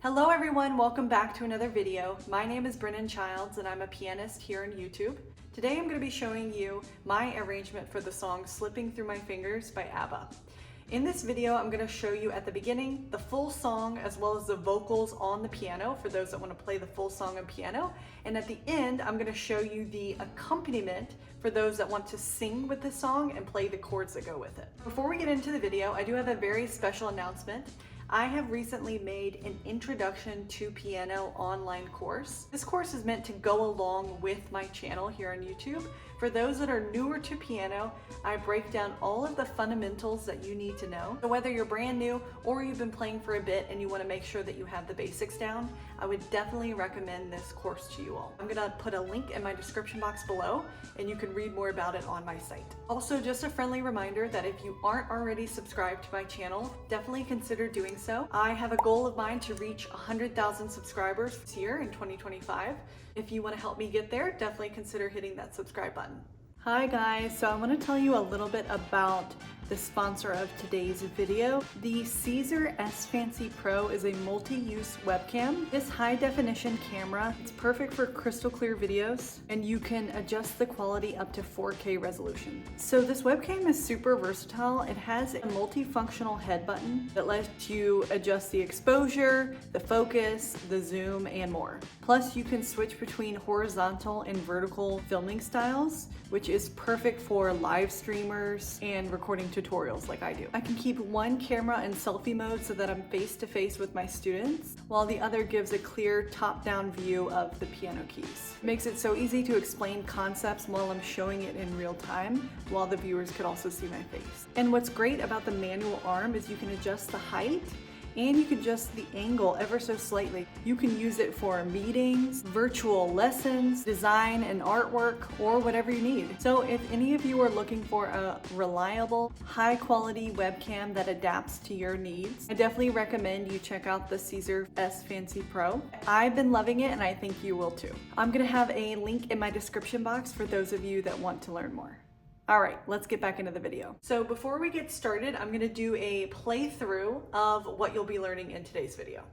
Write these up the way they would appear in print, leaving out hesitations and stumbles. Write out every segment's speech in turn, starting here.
Hello everyone, welcome back to another video. My name is Brennan Childs and I'm a pianist here on YouTube. Today I'm going to be showing you my arrangement for the song Slipping Through My Fingers by ABBA. In this video, I'm going to show you at the beginning the full song as well as the vocals on the piano for those that want to play the full song on piano. And at the end, I'm going to show you the accompaniment for those that want to sing with the song and play the chords that go with it. Before we get into the video, I do have a very special announcement. I have recently made an Introduction to Piano online course. This course is meant to go along with my channel here on YouTube. For those that are newer to piano, I break down all of the fundamentals that you need to know. So whether you're brand new or you've been playing for a bit and you want to make sure that you have the basics down, I would definitely recommend this course to you all. I'm going to put a link in my description box below and you can read more about it on my site. Also, just a friendly reminder that if you aren't already subscribed to my channel, definitely consider doing so. I have a goal of mine to reach 100,000 subscribers this year in 2025. If you want to help me get there, definitely consider hitting that subscribe button. Hi guys, so I want to tell you a little bit about the sponsor of today's video. The CZUR S Fancy Pro is a multi-use webcam. This high definition camera, it's perfect for crystal clear videos and you can adjust the quality up to 4K resolution. So this webcam is super versatile. It has a multifunctional head button that lets you adjust the exposure, the focus, the zoom, and more. Plus you can switch between horizontal and vertical filming styles, which is perfect for live streamers and recording tutorials like I do. I can keep one camera in selfie mode so that I'm face to face with my students, while the other gives a clear top-down view of the piano keys. It makes it so easy to explain concepts while I'm showing it in real time, while the viewers could also see my face. And what's great about the manual arm is you can adjust the height and you can adjust the angle ever so slightly. You can use it for meetings, virtual lessons, design and artwork, or whatever you need. So if any of you are looking for a reliable, high quality webcam that adapts to your needs, I definitely recommend you check out the CZUR S Fancy Pro. I've been loving it and I think you will too. I'm gonna have a link in my description box for those of you that want to learn more. All right, let's get back into the video. So before we get started, I'm gonna do a playthrough of what you'll be learning in today's video.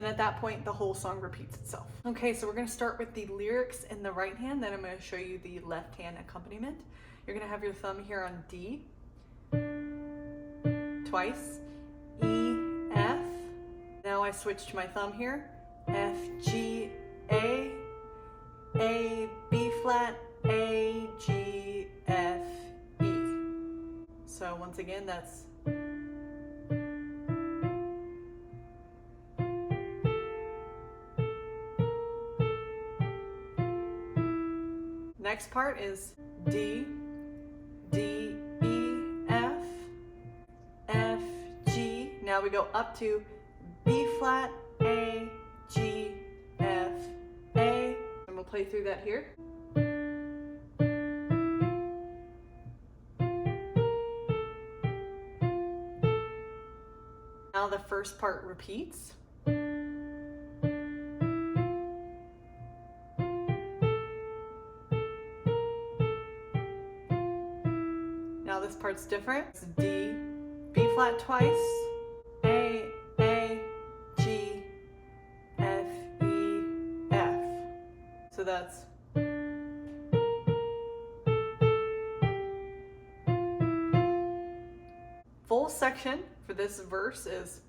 And at that point, the whole song repeats itself. Okay, so we're gonna start with the lyrics in the right hand, then I'm gonna show you the left hand accompaniment. You're gonna have your thumb here on D, twice, E, F. Now I switch to my thumb here, F, G, A, B flat, A, G, F, E. So once again, that's Next part is D, D, E, F, F, G. Now we go up to B flat, A, G, F, A. And we'll play through that here. Now the first part repeats. Now this part's different. It's D, B flat twice, A, G, F, E, F. So that's full section for this verse is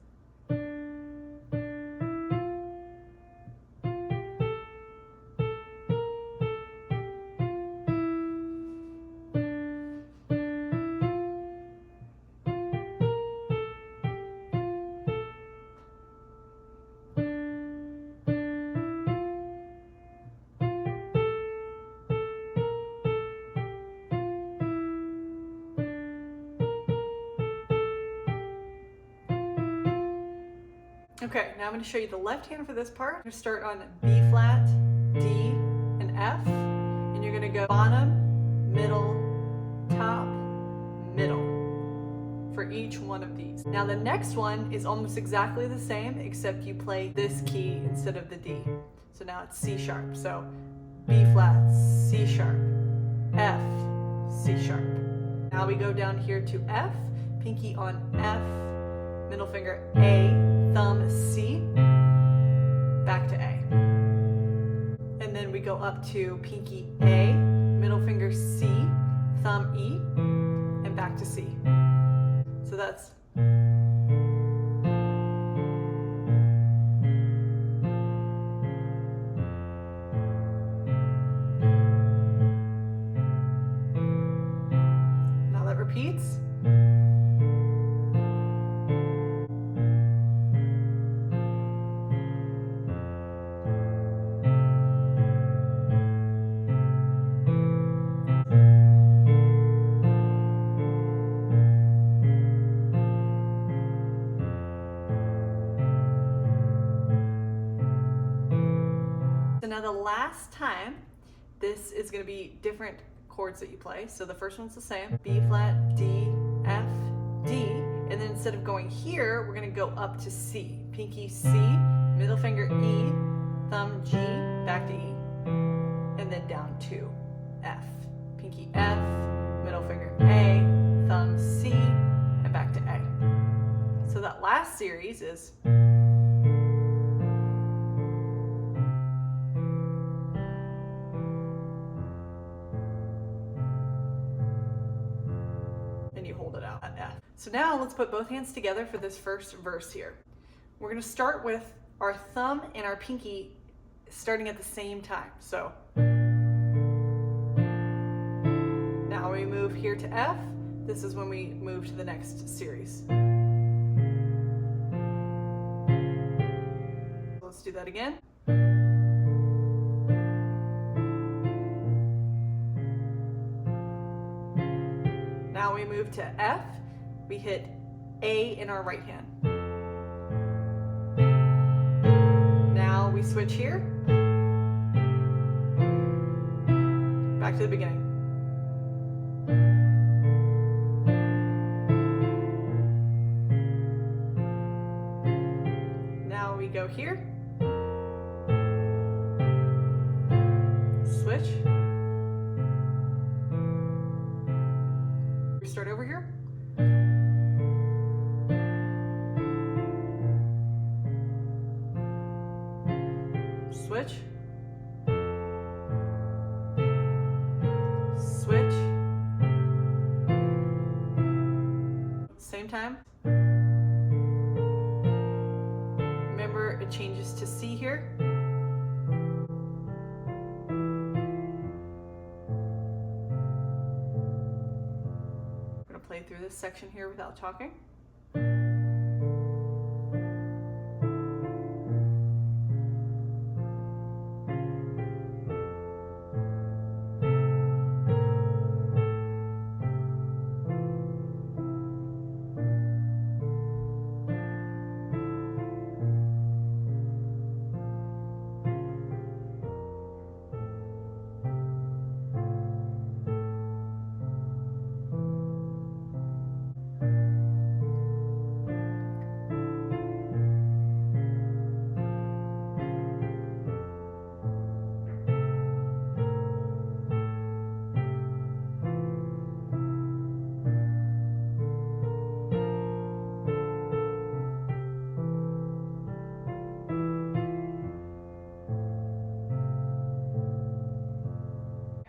okay, now I'm going to show you the left hand for this part. You're going to start on B flat, D, and F, and you're going to go bottom, middle, top, middle for each one of these. Now the next one is almost exactly the same, except you play this key instead of the D. So now it's C sharp. So B flat, C sharp, F, C sharp. Now we go down here to F, pinky on F, middle finger A, thumb C, back to A. And then we go up to pinky A, middle finger C, thumb E, and back to C. So that's now that repeats. So now the last time, this is going to be different chords that you play. So the first one's the same, B flat, D, F, D, and then instead of going here, we're going to go up to C. Pinky C, middle finger E, thumb G, back to E, and then down to F. Pinky F, middle finger A, thumb C, and back to A. So that last series is you hold it out at F. So now let's put both hands together for this first verse here. We're going to start with our thumb and our pinky starting at the same time. So now we move here to F. This is when we move to the next series. Let's do that again. Now we move to F, we hit A in our right hand. Now we switch here, back to the beginning. Now we go here, switch. Start over here. Switch. Switch. Same time. Remember, it changes to C here. Play through this section here without talking.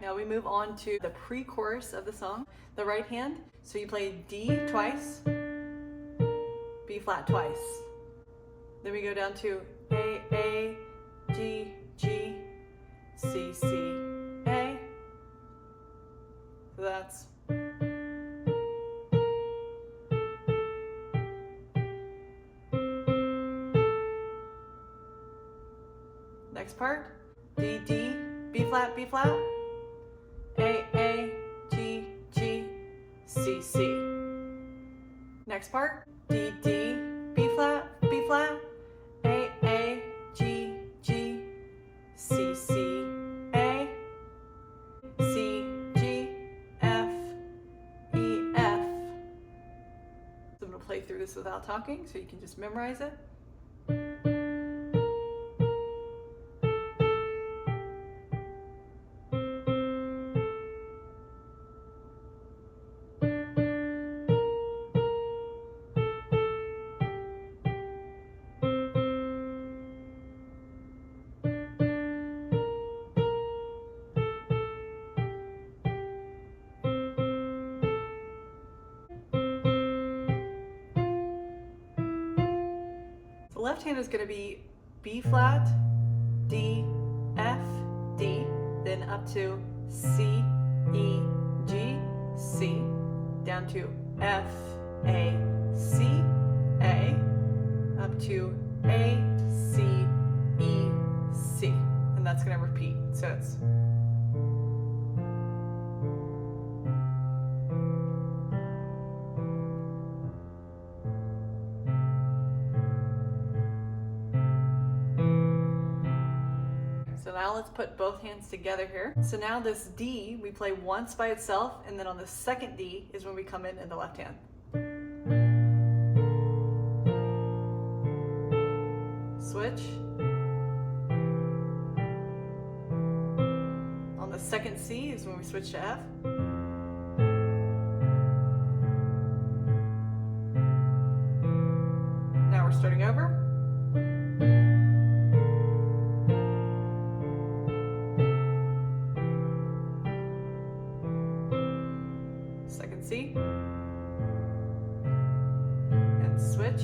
Now we move on to the pre-chorus of the song, the right hand. So you play D twice, B flat twice. Then we go down to A, G, G, C, C, A. So that's next part, D, D, B flat, A, G, G, C, C. Next part, D, D, B flat, A, G, G, C, C, A, C, G, F, E, F. So I'm going to play through this without talking so you can just memorize it. The left hand is going to be B flat, D, F, D, then up to C, E, G, C, down to F, A, C, A, up to A, C, E, C. And that's going to repeat. So it's So now let's put both hands together here. So now this D, we play once by itself, and then on the second D is when we come in the left hand. Switch. On the second C is when we switch to F. Now we're starting over. Second C, and switch.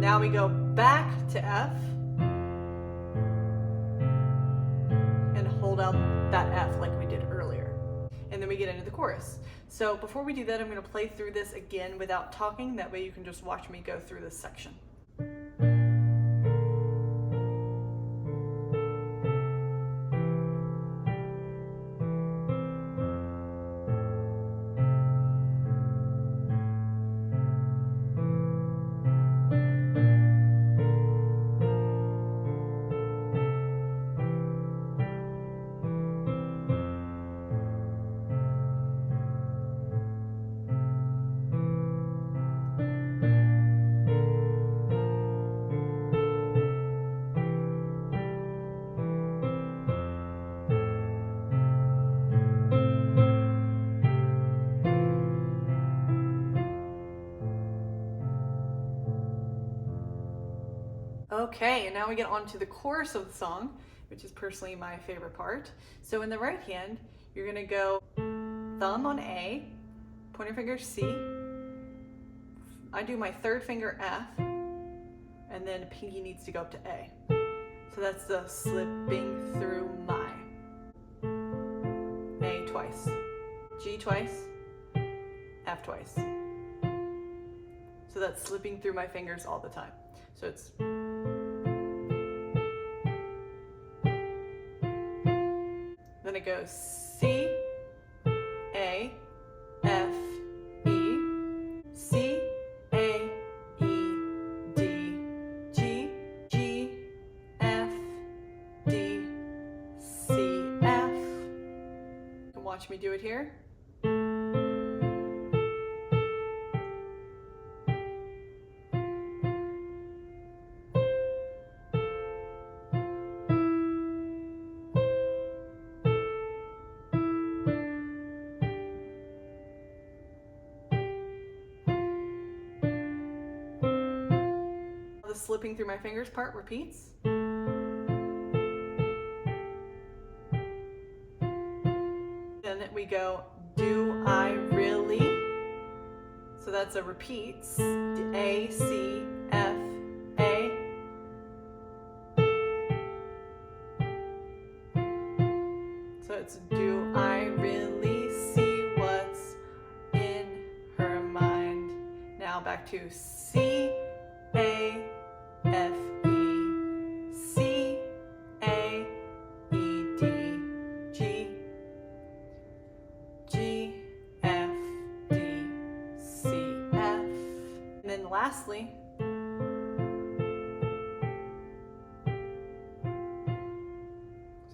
Now we go back to F and hold out that F like we did earlier. And then we get into the chorus. So before we do that, I'm going to play through this again without talking. That way you can just watch me go through this section. Okay, and now we get on to the chorus of the song, which is personally my favorite part. So in the right hand, you're gonna go thumb on A, pointer finger C, I do my third finger F, and then pinky needs to go up to A. So that's the slipping through my. A twice, G twice, F twice. So that's slipping through my fingers all the time. So it's then it goes C, A, F, E, C, A, E, D, G, G, F, D, C, F. You can watch me do it here. slipping through my fingers part repeats. Then we go, do I really? So that's a repeat. A, C, F, A. So it's, do I really see what's in her mind? Now back to C, A, F, E, C, A, E, D, G, G, F, D, C, F. And then lastly,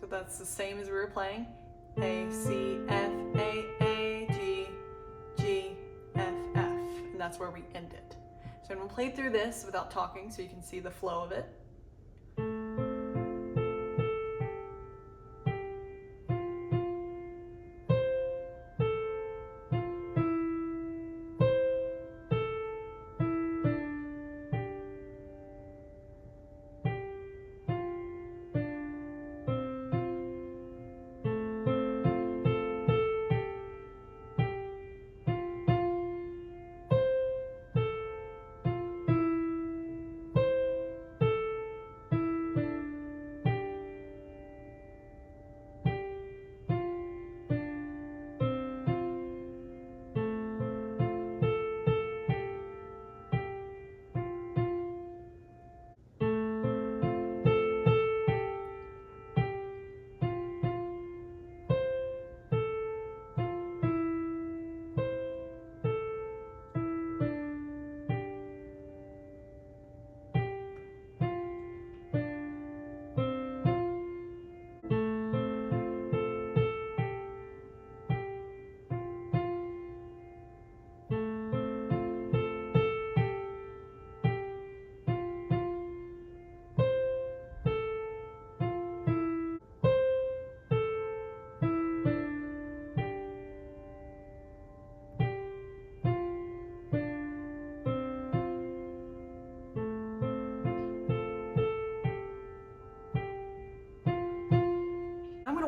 so that's the same as we were playing. A, C, F, A, G, G, F, F. And that's where we end it. So I'm going to play through this without talking so you can see the flow of it.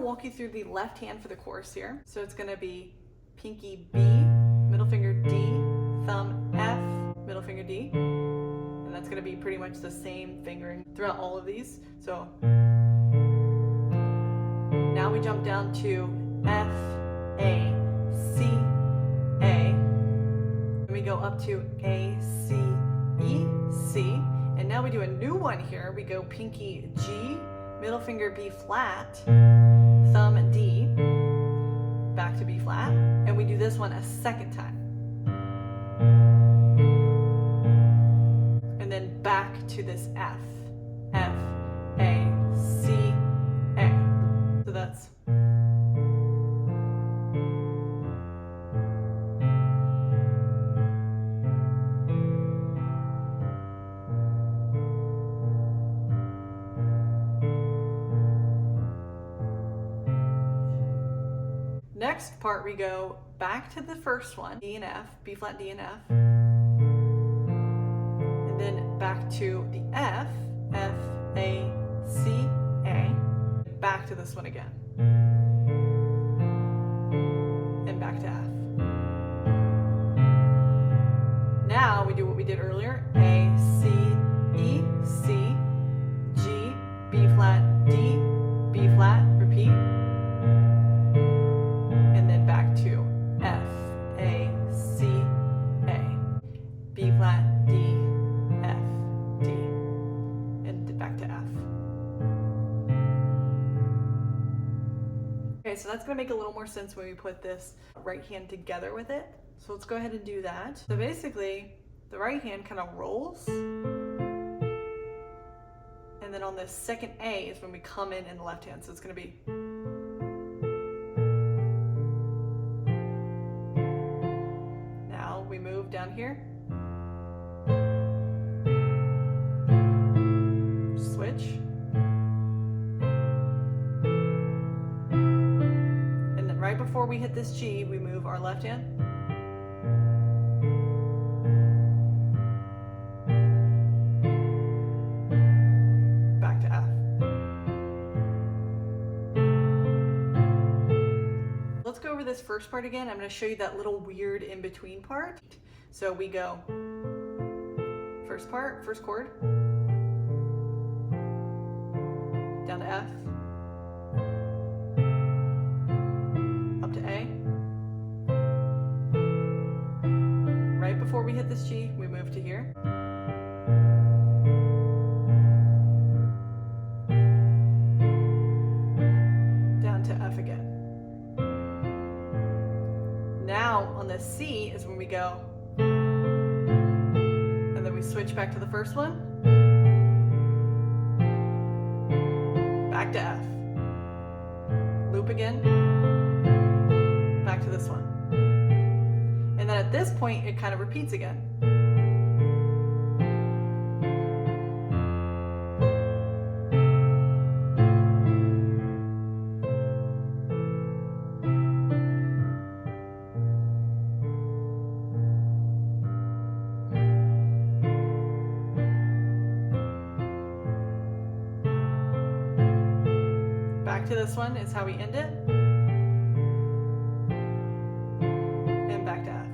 Walk you through the left hand for the chorus here. So it's going to be pinky B, middle finger D, thumb F, middle finger D. And that's going to be pretty much the same fingering throughout all of these. So now we jump down to F, A, C, A. And we go up to A, C, E, C. And now we do a new one here. We go pinky G, middle finger B flat, thumb D, back to B flat, and we do this one a second time. And then back to this F, F, A, C, A. So that's. Next part we go back to the first one, D and F, B flat, D and F, and then back to the F, F, A, C, A, back to this one again, and back to F. Now we do what we did earlier, A, C, E, C, G, B flat, D, B flat, repeat. Okay, so that's going to make a little more sense when we put this right hand together with it. So let's go ahead and do that. So basically, the right hand kind of rolls. And then on the second A is when we come in the left hand. So it's going to be. Now we move down here. Switch. Right before we hit this G, we move our left hand. this first part again, I'm going to show you that little weird in-between part. So we go first part, first chord, down to F, up to A. Right before we hit this G, we move to here. Down to F again. Now on the C is when we go, and then we switch back to the first one, back to F, loop again, back to this one. And then at this point, it kind of repeats again. Back to this one is how we end it. And back to F.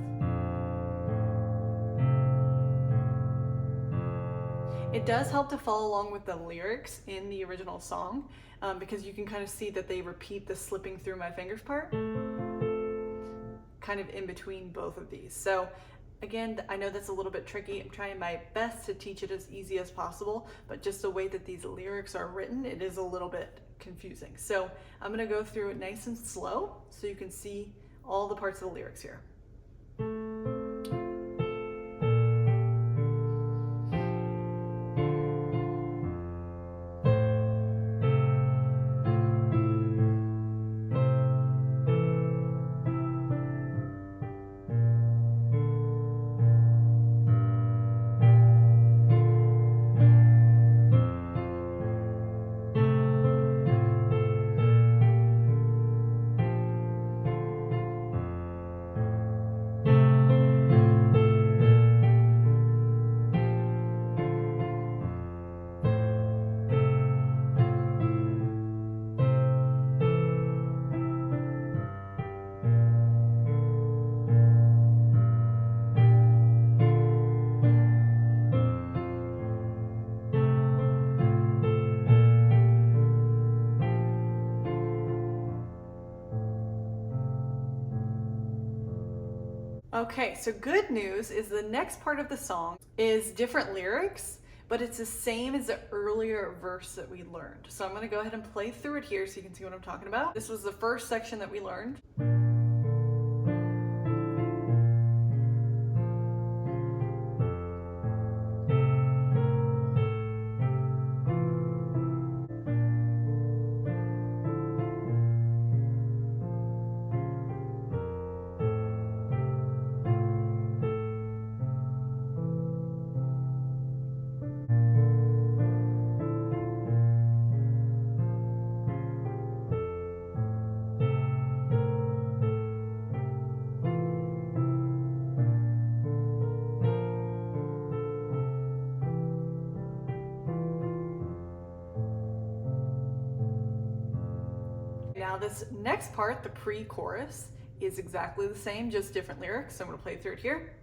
It does help to follow along with the lyrics in the original song because you can kind of see that they repeat the slipping through my fingers part kind of in between both of these. So again, I know that's a little bit tricky. I'm trying my best to teach it as easy as possible, but just the way that these lyrics are written, it is a little bit confusing. So I'm going to go through it nice and slow so you can see all the parts of the lyrics here. Okay, so good news is the next part of the song is different lyrics, but it's the same as the earlier verse that we learned. So I'm going to go ahead and play through it here so you can see what I'm talking about. This was the first section that we learned. Now this next part, the pre-chorus, is exactly the same, just different lyrics. So I'm going to play through it here.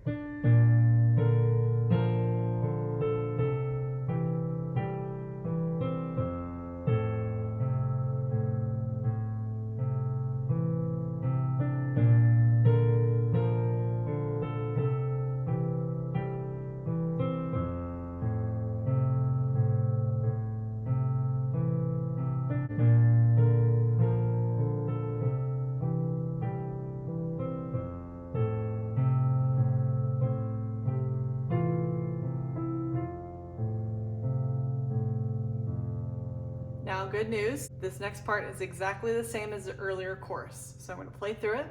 Now, good news, this next part is exactly the same as the earlier chorus. So I'm going to play through it.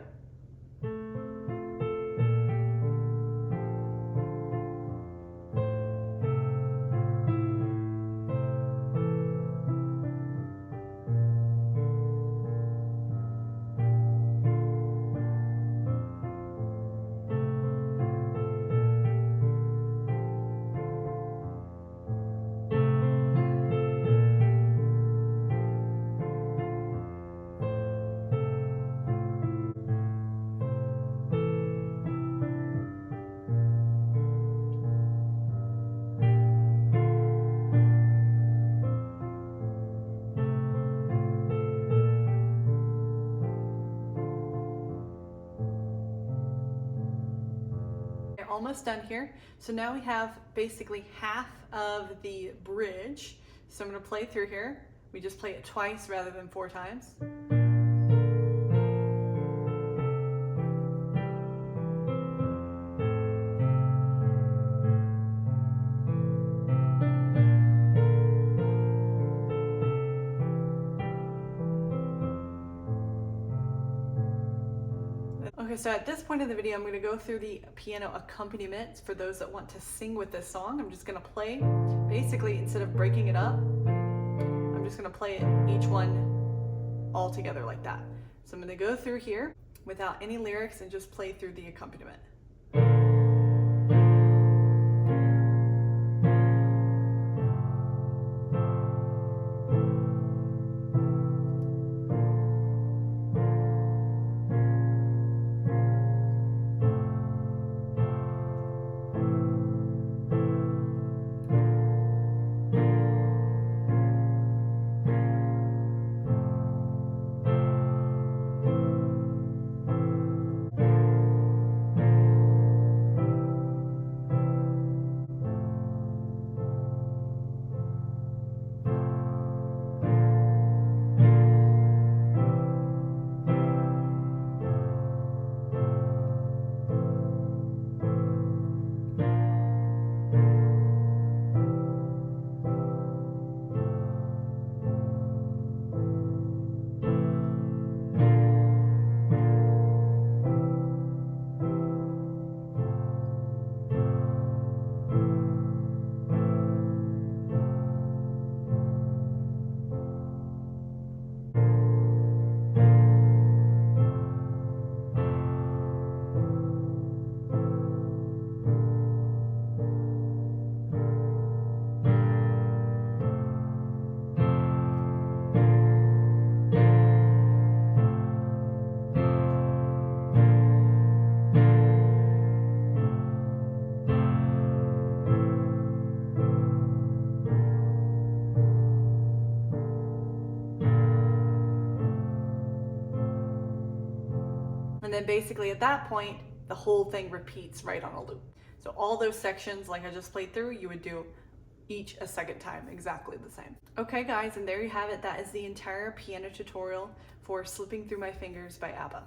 almost done here. So now we have basically half of the bridge. So I'm going to play through here. We just play it twice rather than 4 times. Okay, so at this point in the video, I'm going to go through the piano accompaniment for those that want to sing with this song. I'm just going to play, basically, instead of breaking it up, I'm just going to play it each one all together like that. So I'm going to go through here without any lyrics and just play through the accompaniment. And then basically at that point, the whole thing repeats right on a loop. So all those sections, like I just played through, you would do each a second time, exactly the same. Okay guys, and there you have it. That is the entire piano tutorial for Slipping Through My Fingers by ABBA.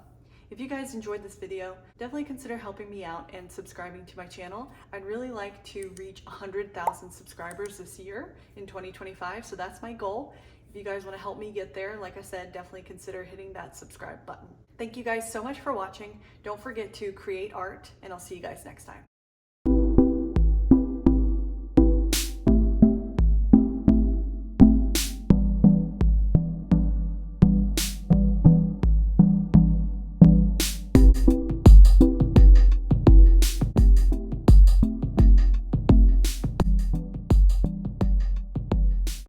If you guys enjoyed this video, definitely consider helping me out and subscribing to my channel. I'd really like to reach 100,000 subscribers this year in 2025, so that's my goal. If you guys want to help me get there, like I said, definitely consider hitting that subscribe button. Thank you guys so much for watching. Don't forget to create art, and I'll see you guys next time.